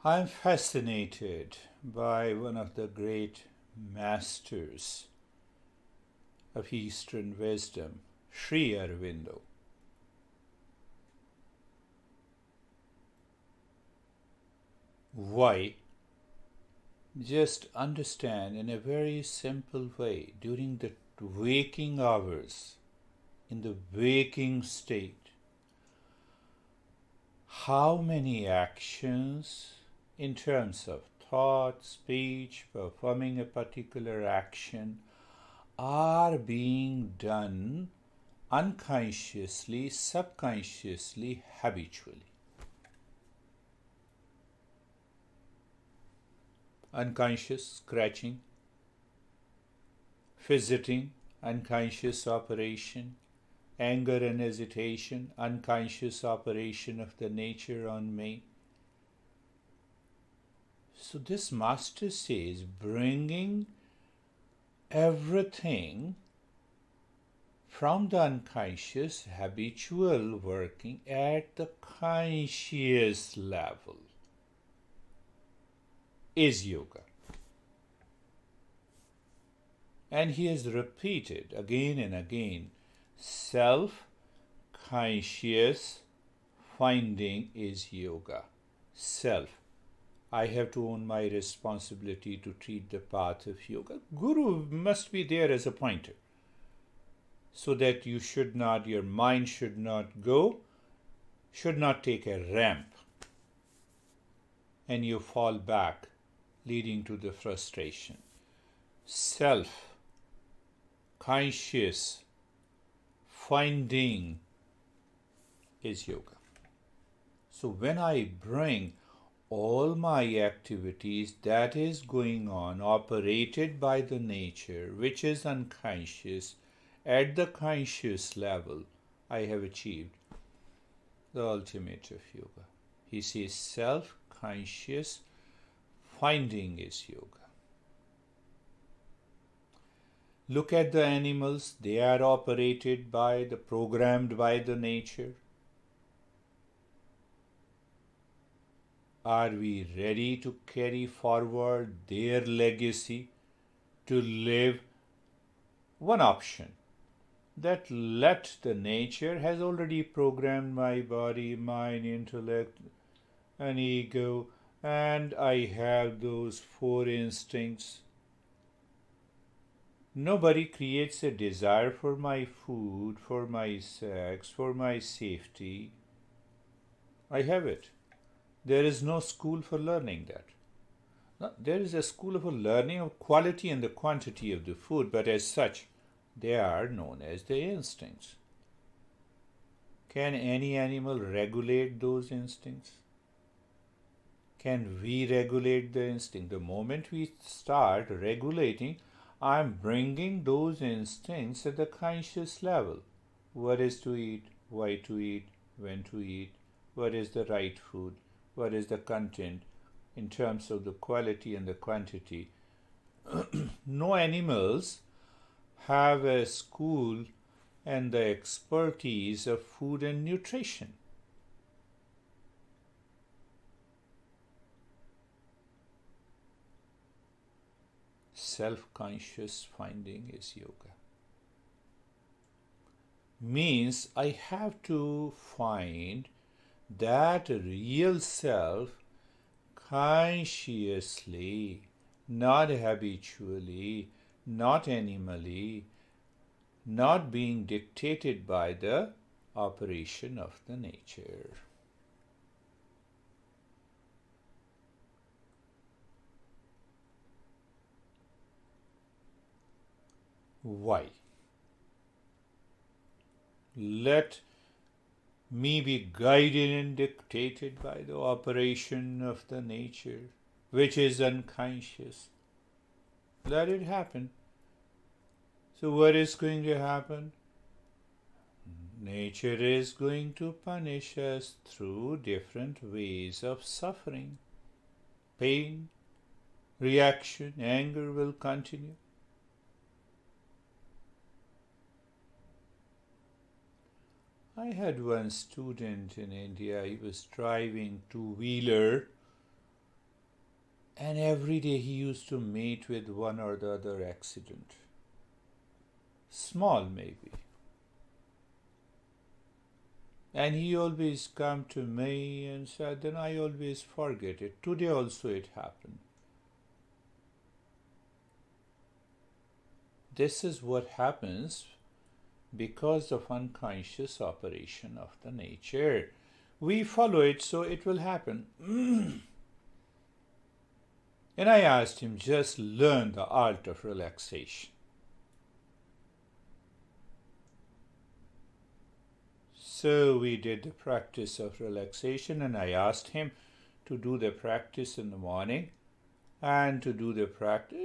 I'm fascinated by one of the great masters of Eastern wisdom, Sri Aurobindo. Why? Just understand in a very simple way during the waking hours, in the waking state, how many actions in terms of thought, speech, performing a particular action are being done unconsciously, subconsciously, habitually. Unconscious scratching, fidgeting, unconscious operation, anger and hesitation, unconscious operation of the nature on me. So this master says, bringing everything from the unconscious habitual working at the conscious level is yoga. And he has repeated again and again, self-conscious finding is yoga. Self. I have to own my responsibility to treat the path of yoga. Guru must be there as a pointer, so that your mind should not take a ramp, and you fall back, leading to the frustration. Self-conscious finding is yoga. So when I bring all my activities that is going on, operated by the nature, which is unconscious, at the conscious level, I have achieved the ultimate of yoga. He says self-conscious finding is yoga. Look at the animals, they are programmed by the nature. Are we ready to carry forward their legacy, to live? One option, that let the nature has already programmed my body, mind, intellect, and ego, and I have those 4 instincts. Nobody creates a desire for my food, for my sex, for my safety. I have it. There is no school for learning that. No, there is a school for learning of quality and the quantity of the food, but as such, they are known as the instincts. Can any animal regulate those instincts? Can we regulate the instinct? The moment we start regulating, I'm bringing those instincts at the conscious level. What is to eat, why to eat, when to eat, what is the right food, what is the content in terms of the quality and the quantity. No animals have a school and the expertise of food and nutrition. Self-conscious finding is yoga. Means I have to find that real self consciously, not habitually, not animally, not being dictated by the operation of the nature. Why? Let me be guided and dictated by the operation of the nature, which is unconscious. Let it happen. So what is going to happen? Nature is going to punish us through different ways of suffering. Pain, reaction, anger will continue. I had one student in India, he was driving two-wheeler And every day he used to meet with one or the other accident. Small maybe. And he always come to me and said, then I always forget it. Today also it happened. This is what happens because of unconscious operation of the nature. We follow it, so it will happen. And I asked him, just learn the art of relaxation. So we did the practice of relaxation, and I asked him to do the practice in the morning and to do the practice,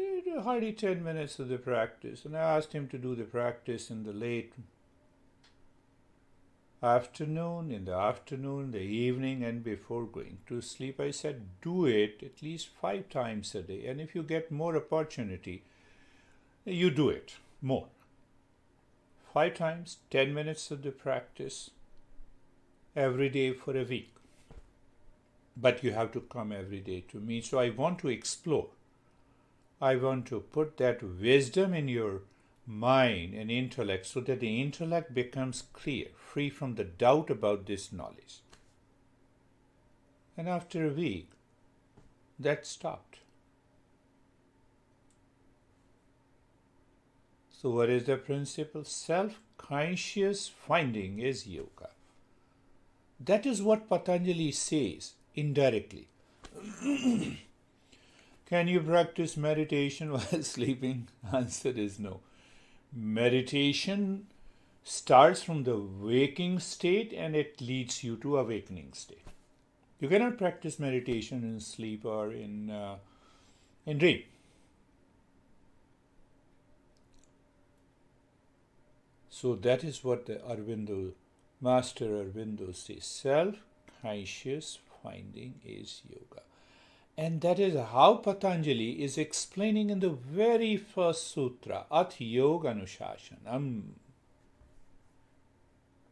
hardly 10 minutes of the practice. And I asked him to do the practice in the late afternoon, in the evening, and before going to sleep. I said, do it at least 5 times a day. And if you get more opportunity, you do it more. 5 times, 10 minutes of the practice every day for a week. But you have to come every day to me. So I want to explore. I want to put that wisdom in your mind and intellect so that the intellect becomes clear, free from the doubt about this knowledge. And after a week, that stopped. So what is the principle? Self-conscious finding is yoga. That is what Patanjali says indirectly. Can you practice meditation while sleeping? Answer is no. Meditation starts from the waking state and it leads you to awakening state. You cannot practice meditation in sleep or in dream. So that is what the Master Aurobindo says. Self-conscious finding is yoga. And that is how Patanjali is explaining in the very first sutra, At Yoga Anushasanam.